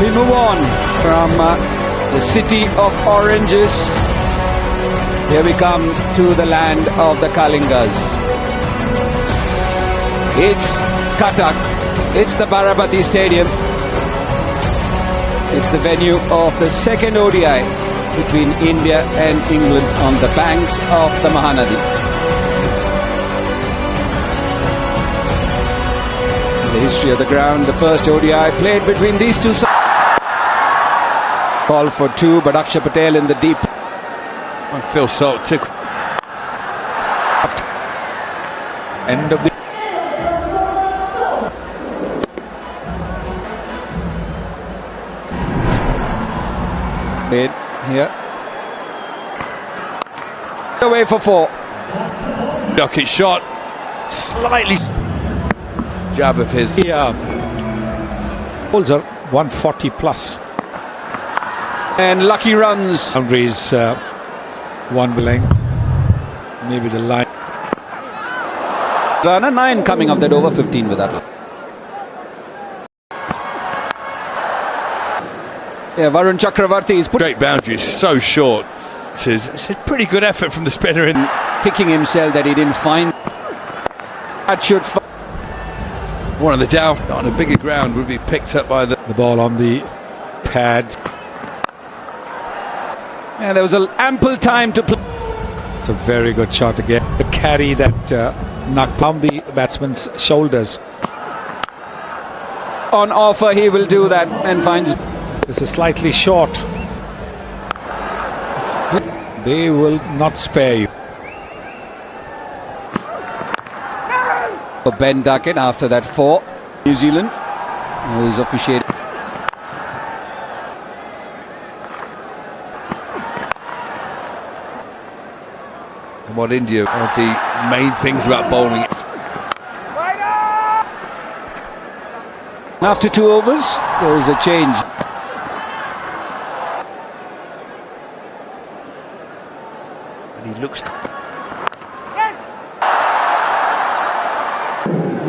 We move on from the city of oranges. Here we come to the land of the Kalingas. It's Cuttack. It's the Barabati Stadium. It's the venue of the second ODI between India and England on the banks of the Mahanadi. The history of the ground, the first ODI played between these two sides. Ball for two, but Akshay Patel in the deep. Phil Salt took End of the here. Away for four. Duckett shot. Slightly jab of his. Balls are 140 plus. And lucky runs. Boundaries one length. Maybe the line. Run 9 coming off that over 15 with that. Yeah, Varun Chakravarti is Great boundary, so short. It's a pretty good effort from the spinner in. kicking himself that he didn't find. That should. One of the down on a bigger ground would be picked up by the ball on the pad. Yeah, there was ample time to play. It's a very good shot again. The carry that knocked down the batsman's shoulders. On offer, he will do that and finds. This is slightly short. They will not spare you. For Ben Duckett after that 4. New Zealand, who's officiated. And what India, one of the main things about bowling. After 2 overs, there is a change. And he looks.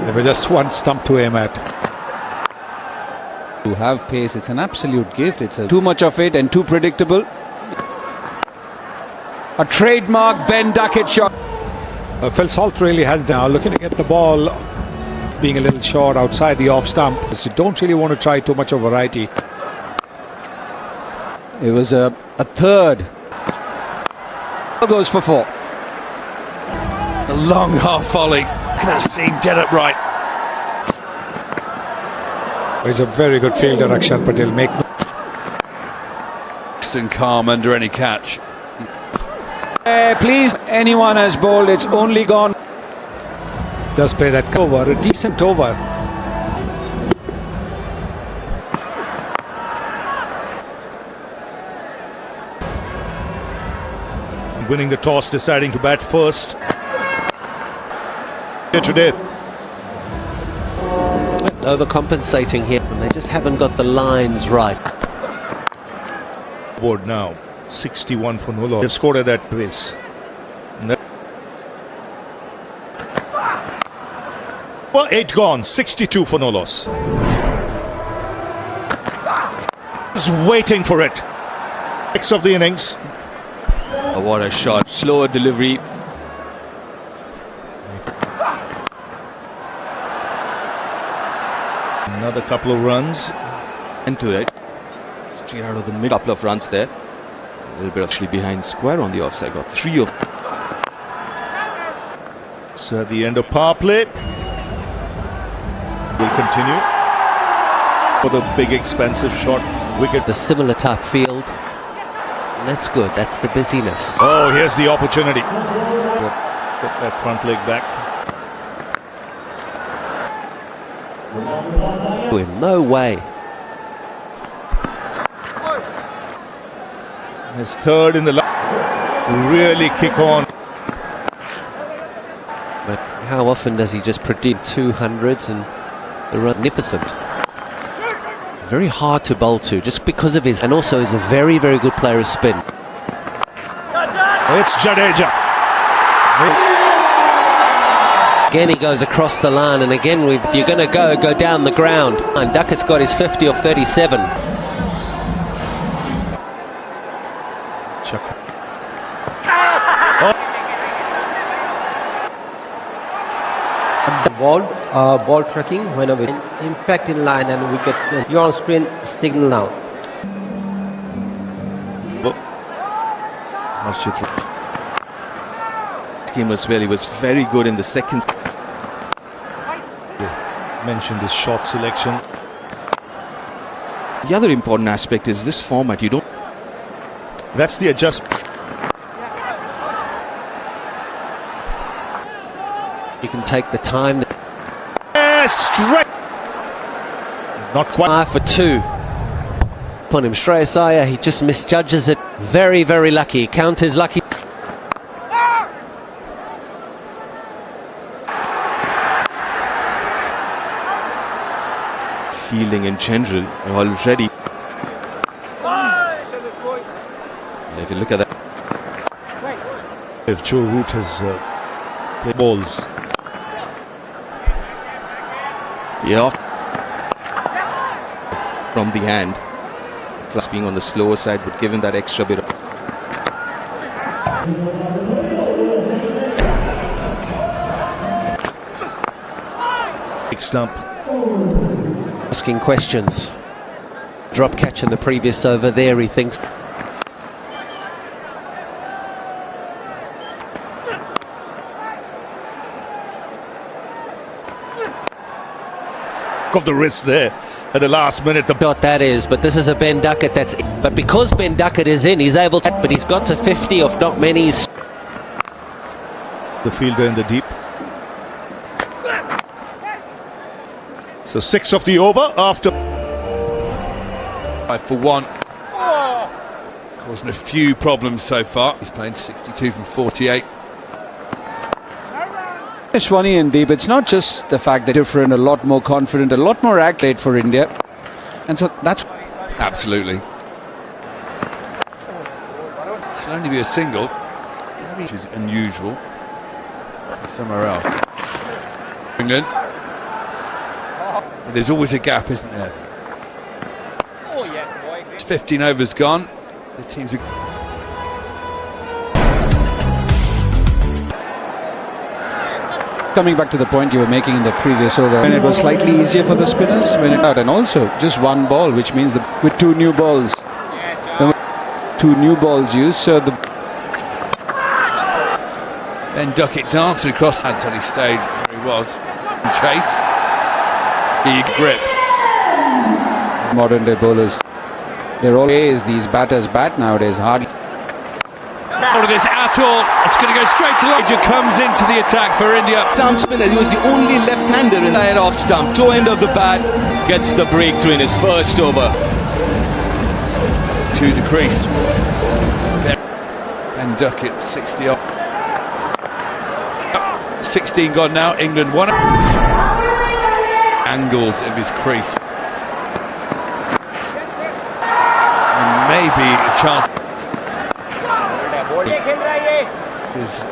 There was just one stump to aim at. To have pace, it's an absolute gift. It's too much of it and too predictable. A trademark Ben Duckett shot. Phil Salt really has now looking to get the ball being a little short outside the off stump. So you don't really want to try too much of variety. It was a third. Goes for 4. A long half volley. Look at that seam dead upright. He's a very good fielder, Akshay Patel. And calm under any catch. Please, anyone has bowled, it's only gone. Does play that over, a decent over. Winning the toss, deciding to bat first. Here today. Overcompensating here, and they just haven't got the lines right. Board now, 61 for no loss. They've scored at that pace. Well, 8 gone, 62 for no loss. Just waiting for it. Six of the innings. Oh, what a shot. Slower delivery. Another couple of runs. Into it. Straight out of the mid. Couple of runs there. A little bit actually behind square on the offside. Got 3 of. It's at the end of power play. Will continue for the big expensive shot wicket. The similar type field. And that's good. That's the busyness. Oh, here's the opportunity. Put that front leg back. No way. His third in the really kick on. But how often does he just produce 200s and the magnificent? Very hard to bowl to, just because of his, and also he's a very, very good player of spin. It's Jadeja. Again, he goes across the line, and again, if you're going to go down the ground. And Duckett's got his 50 off 37. ball tracking whenever impact in line and wickets. You're on screen signal now. Game as well. He was very good in the second. Mentioned his shot selection. The other important aspect is this format. You don't. That's the adjustment. You can take the time. Straight. Not quite. 5 for 2. Upon him, Shreyas Iyer, he just misjudges it. Very, very lucky. Count is lucky. Fielding in general already. If you look at that, If Joe Root has played balls. yeah, from the hand, plus being on the slower side would give him that extra bit of. Big stump. Asking questions. Drop catch in the previous over there, he thinks. Of the wrist there at the last minute. The Shot that is, but this is a Ben Duckett that's. But because Ben Duckett is in, he's able to. But he's got to 50 of not many. The fielder in the deep. So 6 of the over after. 5 for 1. Causing a few problems so far. He's playing 62 from 48. Shwani and Deep, it's not just the fact that they're different, a lot more confident, a lot more accolade for India. And so that's... Absolutely. This will only be a single, which is unusual somewhere else. England. There's always a gap, isn't there? Oh yes, boy. 15 overs gone. The teams are... Coming back to the point you were making in the previous over, when it was slightly easier for the spinners when it out, and also just one ball, which means with 2 new balls, 2 new balls used, so the then Duckett danced across until he stayed where he was. Chase, he grip. Modern day bowlers, they're always these batters bat nowadays hardly. Out of this at all, it's going to go straight to line. Comes into the attack for India. Down spinner, he was the only left-hander in the head off stump. Toe end of the bat, gets the breakthrough in his first over. To the crease. And Duckett, 60 off. 16 gone now, England 1. Angles of his crease. And maybe a chance. Is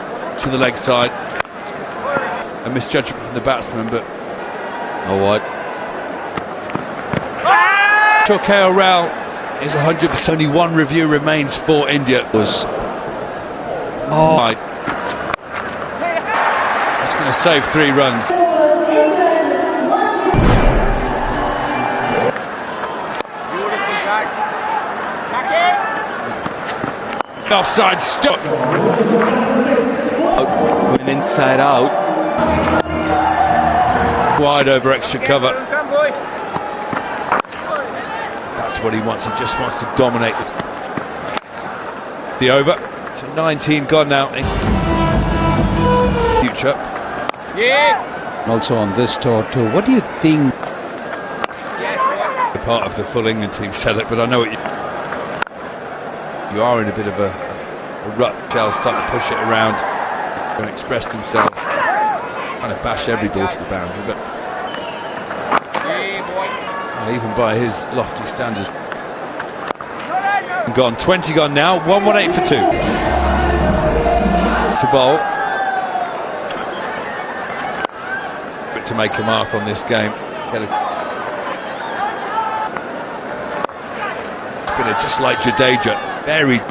to the leg side. A misjudgment from the batsman, but Oh what? KL Rao is 100%. Only 1 review remains for India. That's going to save 3 runs. Offside stop. Went inside out. Wide over extra cover. That's what he wants. He just wants to dominate the over. So 19 gone now. Future. Yeah. Also on this tour too. What do you think? Part of the full England team said it, but I know what you are in a bit of a rut. Shell's starting to push it around and express themselves. Kind of bash every ball to the boundary, but even by his lofty standards. Gone, 20 gone now, 118 for 2. To bowl. But to make a mark on this game. Spinner just like Jadeja, very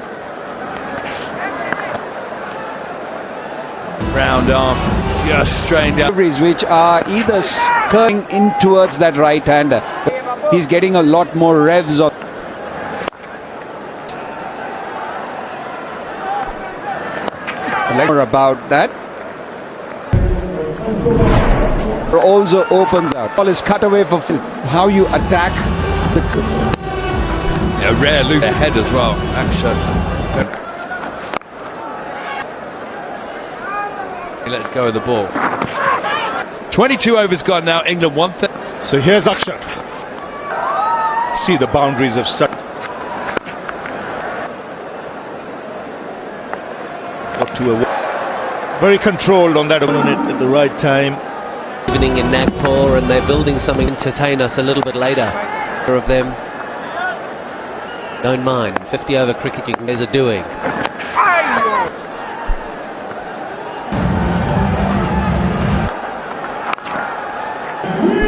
round arm, Just strained out. Deliveries which are either curling in towards that right-hander. He's getting a lot more revs on. More about that. Also opens out. Ball is cut away for how you attack the. Yeah, rare loop ahead as well. Action. Let's go with the ball. 22 overs gone now. England 1-3. So here's Akshat. See the boundaries of such. Got to a very controlled on that opponent at the right time. Evening in Nagpur, and they're building something to entertain us a little bit later. Of them don't mind. 50 over cricketing guys are doing.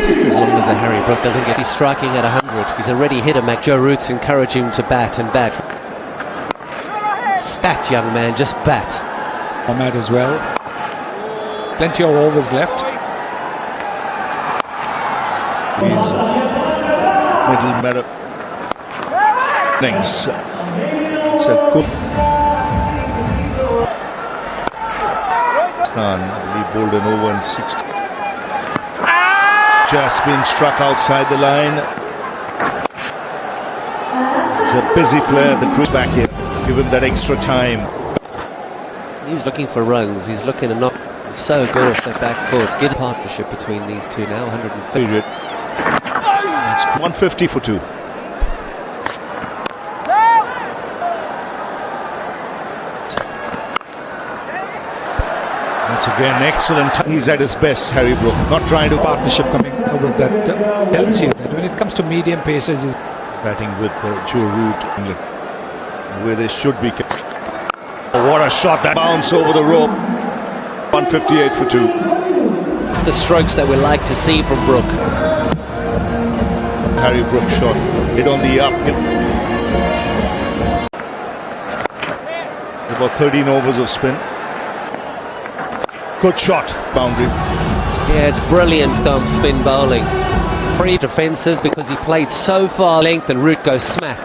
Just as long as the Harry Brook doesn't get, he's striking at 100. He's already hit a Mac. Joe Root's encouraging him to bat and bat. Stat, young man, just bat. Ahmed as well. Plenty of overs left. He's middle meadow. Things. It's a good. I believe bowled an over in 60. Just been struck outside the line. He's a busy player. The crew back here. Give him that extra time. He's looking for runs. He's looking to knock. He's so good off the back foot. Give partnership between these two now. 150. It's 150 for 2. Once again, excellent. He's at his best, Harry Brook. Not trying to Partnership coming over that tells you that when it comes to medium paces, is batting with Joe Root, England, where they should be. Oh, what a shot! That bounce over the rope. 158 for 2. It's the strokes that we like to see from Brook. Harry Brook shot hit on the up. About 13 overs of spin. Good shot, boundary. Yeah, it's brilliant on spin bowling. Pre-defences because he played so far length and Root goes smack.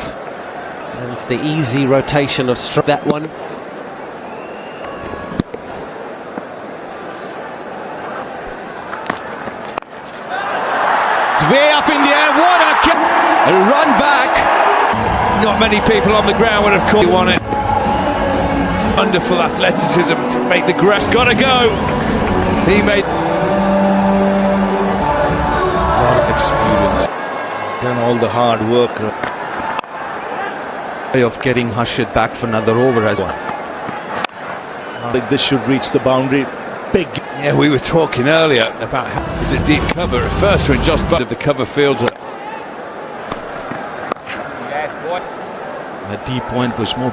And it's the easy rotation of that one. It's way up in the air. What a kick! A run back. Not many people on the ground would have caught. He won it. Wonderful athleticism to make the grass. Gotta go. He made A lot of experience. Done all the hard work. Way of getting Harshit back for another over as well. I think this should reach the boundary. Big. Yeah, we were talking earlier about how is it deep cover at first when just of the cover field. yes, boy. A deep point was more.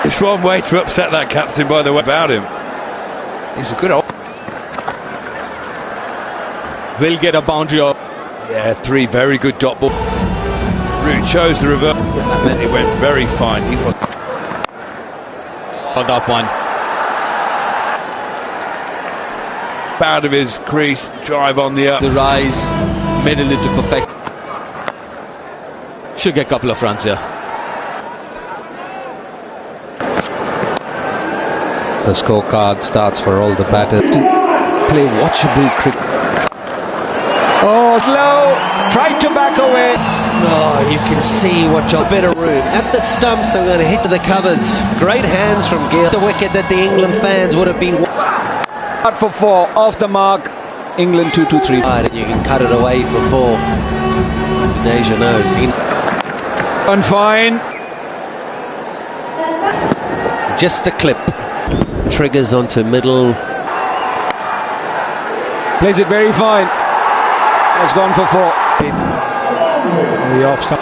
It's one way to upset that captain, by the way, about him. He's a good old. Will get a boundary off. Yeah, 3 very good dot ball. Root chose the reverse, and then it went very fine. He was Hold up one. out of his crease, drive on the up. The rise, made it into perfect. Should get a couple of runs here. The scorecard starts for all the batters to play watchable cricket. Oh, slow! Tried to back away. Oh, you can see what job. Better Root at the stumps. I'm going to hit the covers. Great hands from Gill. The wicket that the England fans would have been. Out for 4, off the mark. England 2-2-3. Right, and you can cut it away for 4. Indonesia knows. And fine. Just a clip. Triggers onto middle. Plays it very fine. Has gone for 4. the off stump.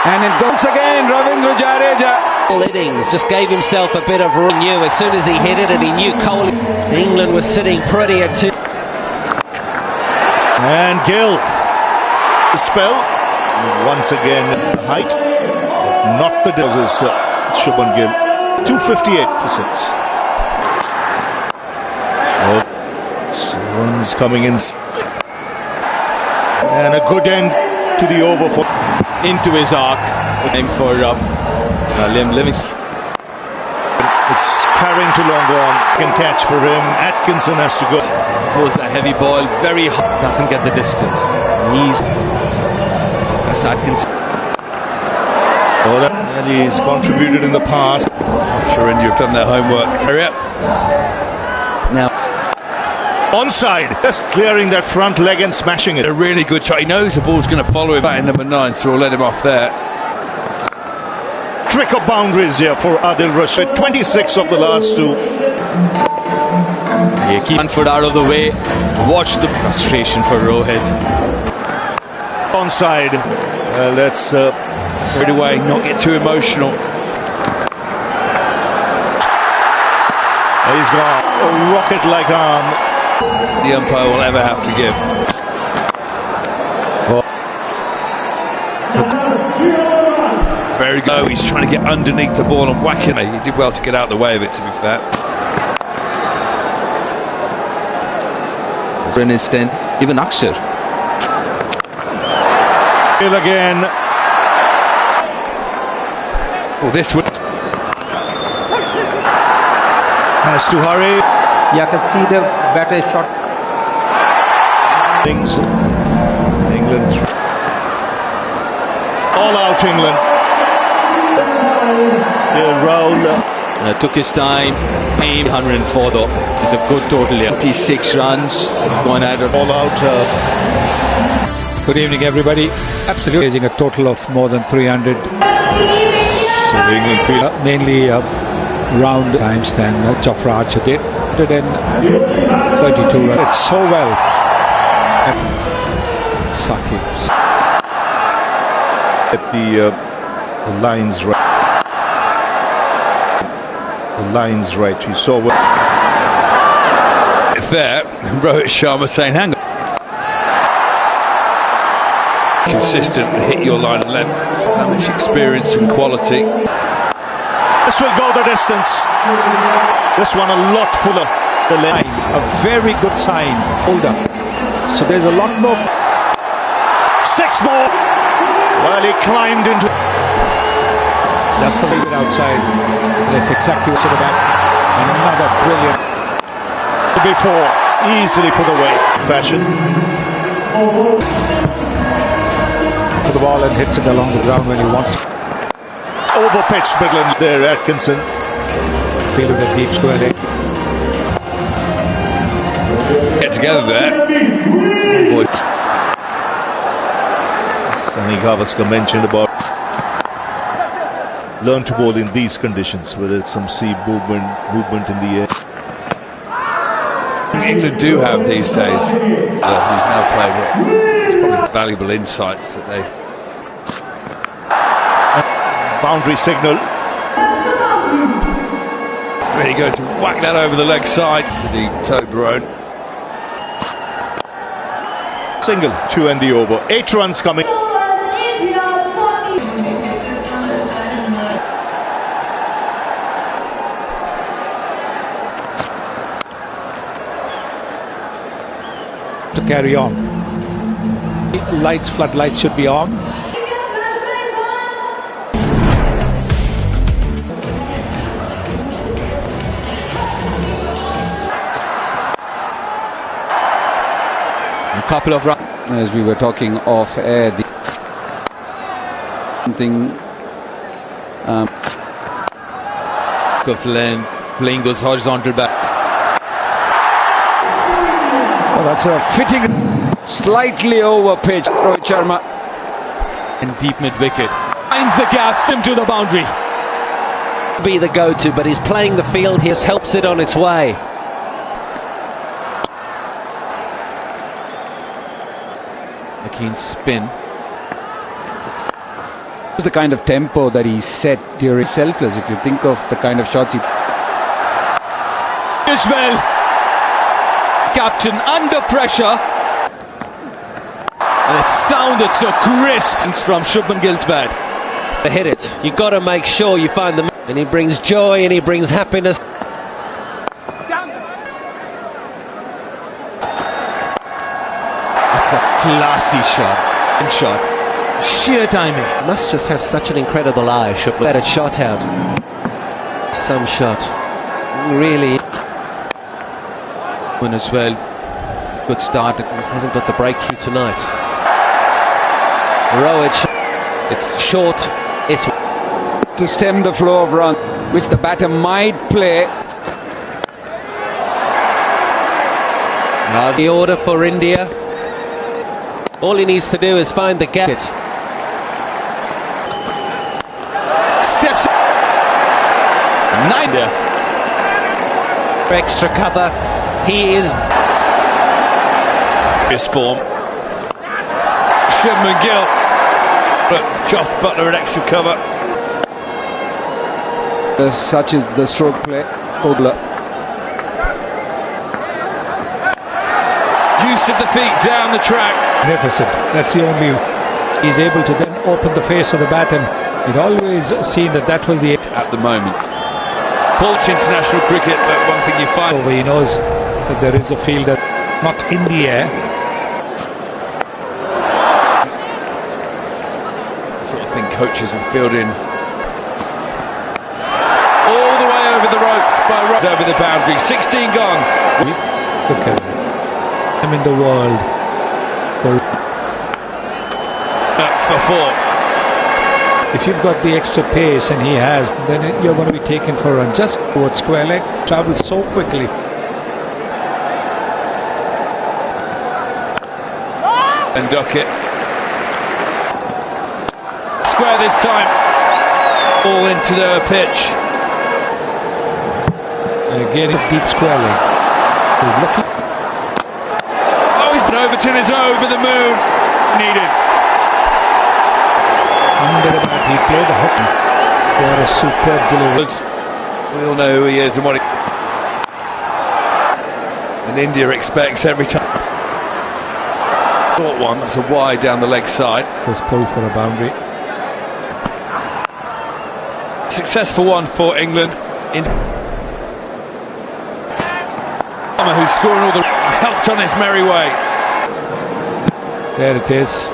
And it goes again, Ravindra Jadeja. All innings, just gave himself a bit of room. Knew as soon as he hit it, and he knew Kohli. England was sitting pretty at 2. And Gill. The spell. Once again, height, not the doses. Shubman Gill, 258 for 6. Runs coming in, and a good end to the over for Into his arc. Time for Liam Livingston. It's carrying too long on. Can catch for him. Atkinson has to go. Pulls a heavy ball, very hot, doesn't get the distance. That's Atkinson. And he's contributed in the past. Sure, India have done their homework. Hurry up. Onside, just clearing that front leg and smashing it. A really good shot. He knows the ball's going to follow him back in number 9, so we'll let him off there. Trick of boundaries here for Adil Rashid. 26 of the last 2. Yeah, keep one foot out of the way. Watch the frustration for Rohit. Onside. Let's Right away, not get too emotional. he's got a rocket-like arm. The umpire will ever have to give. Very good. Oh, he's trying to get underneath the ball and whack it. He did well to get out of the way of it, to be fair. In his 10, even Akshar. Hill again. Well, this would... Has to hurry. Yeah, I can see the better shot. Things. England. All out England. Yeah, Raul. Took his time. 104 though. It's a good total here. 86 runs. Going at it. All out. Good evening, everybody. Absolutely raising a total of more than 300. So the England field. Mainly round times than Jafra Archer did. 132 runs. It's so well. Saki. Get the lines right. The lines right. You saw what. There, Rohit Sharma saying, hang on. Consistent, hit your line of length. How much experience and quality. This will go the distance. This one a lot fuller. The line. A very good sign. Hold up. So there's a lot more. 6 more. Well, he climbed into. Just a little bit outside. That's exactly what sort of back. Another brilliant. Before, easily put away. Fashion. To the ball and hits it along the ground when he wants to. Overpitched Midland there, Atkinson. Feel of the deep square leg. Get together there. Boy. Sunny Gavaskar mentioned about learn to bowl in these conditions, whether it's some sea movement in the air. England do have these days. He's now played. It's probably valuable insights that they. Boundary signal. Really going to whack that over the leg side to the toe grown. Single, 2 and the over. 8 runs coming. To carry on. Lights, floodlights should be on. A couple of runs. As we were talking off air, something Of length, playing those horizontal back. oh, that's a fitting, slightly over pitch. Rohit Sharma And deep mid wicket. Finds the gap, him to the boundary. Be the go-to, but he's playing the field. He just helps it on its way. A keen spin. It's the kind of tempo that he set during selfless. If you think of the kind of shots he. Ishmael, captain under pressure. And it sounded so crisp from Shubman Gill's bat. To hit it, you got to make sure you find them. And he brings joy and he brings happiness. That's a classy shot. Sheer timing. Must just have such an incredible eye. Shubman had it shot out. Some shot. Really. Win as well. Good start. He hasn't got the breakthrough tonight. Rohit Sharma. It's short. It's To stem the flow of run, which the batter might play. Now the order for India. All he needs to do is find the gap. Steps. 9 there. Extra cover. He is. This form. Shubman Gill. But Joss Butler an extra cover. Such is the stroke play. Ogler. Use of the feet down the track. Magnificent. That's the only. He's able to then open the face of the bat, and it always seen that was the At the moment. Porch international cricket, but one thing you find. over. He knows that there is a fielder not in the air. Sort of thing coaches and fielding. All the way over the ropes by Rohit over the boundary. 16 gone. Look at that. I'm in the world. For 4. If you've got the extra pace, and he has, then you're going to be taken for a run. Just towards square leg, travels so quickly. And Duckett. Square this time. All into the pitch. And again, deep square leg. He's looking. Oh, he's been Overton is over the moon. Needed. Under the bat, he played the hook. What a superb delivery. We all know who he is and what he... And India expects every time. Short one, that's a wide down the leg side. Was pulled for a boundary. Successful one for England. Who's scoring all the... helped on his merry way. There it is.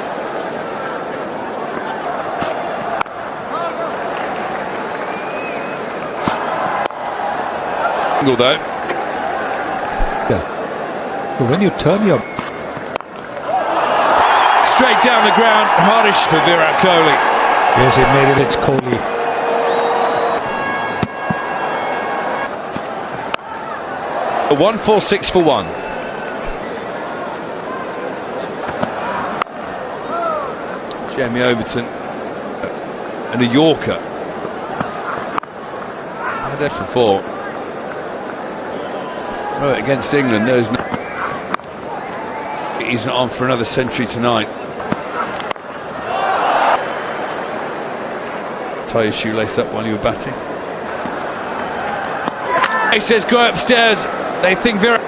Though. Yeah. But when you turn your... Straight down the ground, hardish for Virat Kohli. Yes, it made it. It's Kohli. A 1-4-6 for 1. Jamie Overton and a Yorker. And a for 4. Right, against England, there's no. He's not on for another century tonight. Tie your shoelace up while you were batting. He says, go upstairs. They think very.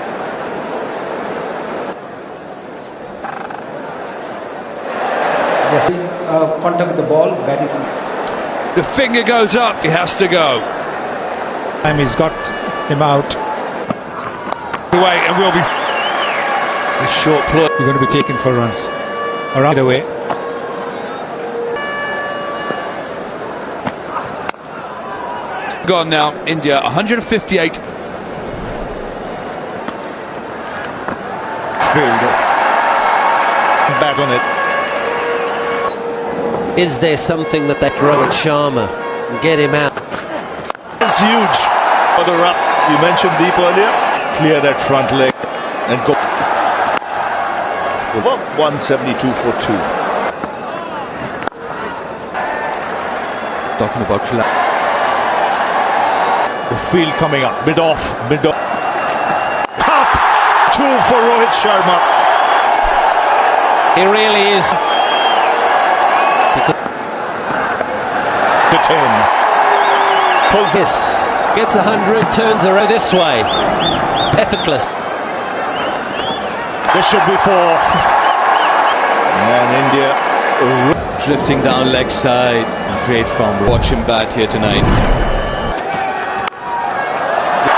Yes, contact with the ball, bat is. The finger goes up, he has to go. Time he's got him out. Away, and we'll be. This short play. You're going to be taken for runs. Around away. Gone now, India 158. Fielder. Back on it. Is there something that Rohit Sharma can get him out? It's huge. Further up. You mentioned deep earlier. Clear that front leg and go. 172 for 2. Talking about The field coming up. Mid off. Top 2 for Rohit Sharma. He really is. To 10. Pulls it. Yes. Gets 100, turns around this way. Effortless. This should be 4. And India Drifting down leg side. Great form. Watch him bat here tonight.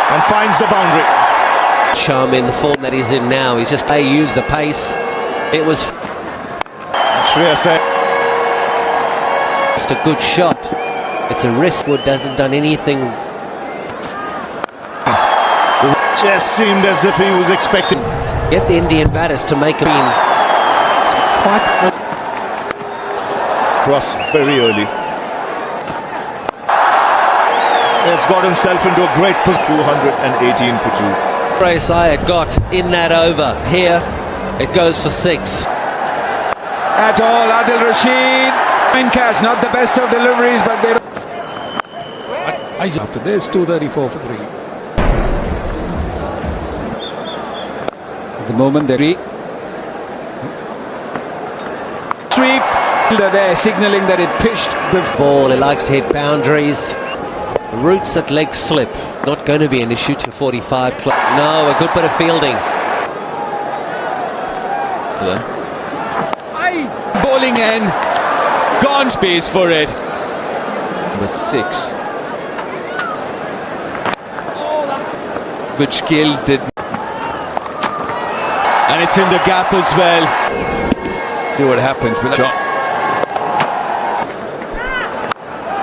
and finds the boundary. Sharma in the form that he's in now. He's just used the pace. It was just a good shot. It's a risk. Wood hasn't done anything. Just seemed as if he was expecting. Get the Indian batters to make it in. Quite Cross very early. Has got himself into a great position. 218 for 2. race I had got in that over. Here it goes for 6. At all, Adil Rashid. Fine catch, not the best of deliveries, but they. After this, 234 for 3. At the moment, they sweep. They're signalling that it pitched. Ball, it likes to hit boundaries. Roots at leg slip. Not going to be an issue to 45. No, a good bit of fielding. Bowling in. Gone space for it. Number 6. Which Gill did. And it's in the gap as well. See what happens with that shot.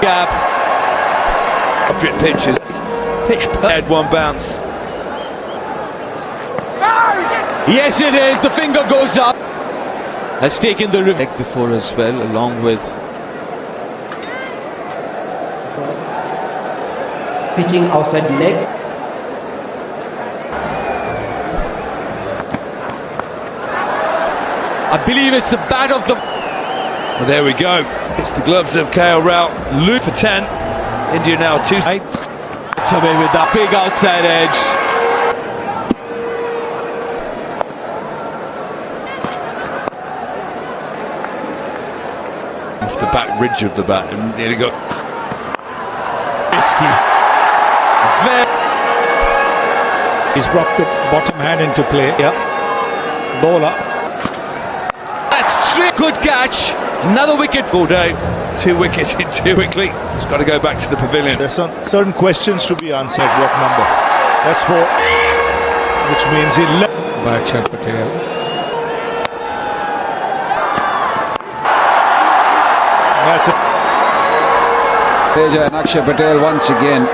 Gap. Appropriate pitches. Pitch had one bounce. Yes, it is. The finger goes up. Has taken the leg before as well, along with. Pitching outside leg. I believe it's the bat of the. Well, there we go. It's the gloves of KL Rao. Loop for 10. India now 2. It's away with that big outside edge. Off the back ridge of the bat, and nearly got. He's brought the bottom hand into play. Yeah. Bowler. That's straight. Good catch. Another wicket. Full day. 2 wickets in too quickly. It's got to go back to the pavilion. There's some certain questions to be answered. What number? That's 4. Which means he left. Back shot Patel. That's it. Teja and Akshay Patel once again.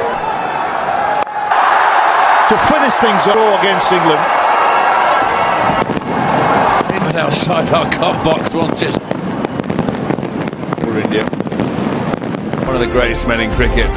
To finish things off against England. But outside our cut box wants it. For India. One of the greatest men in cricket.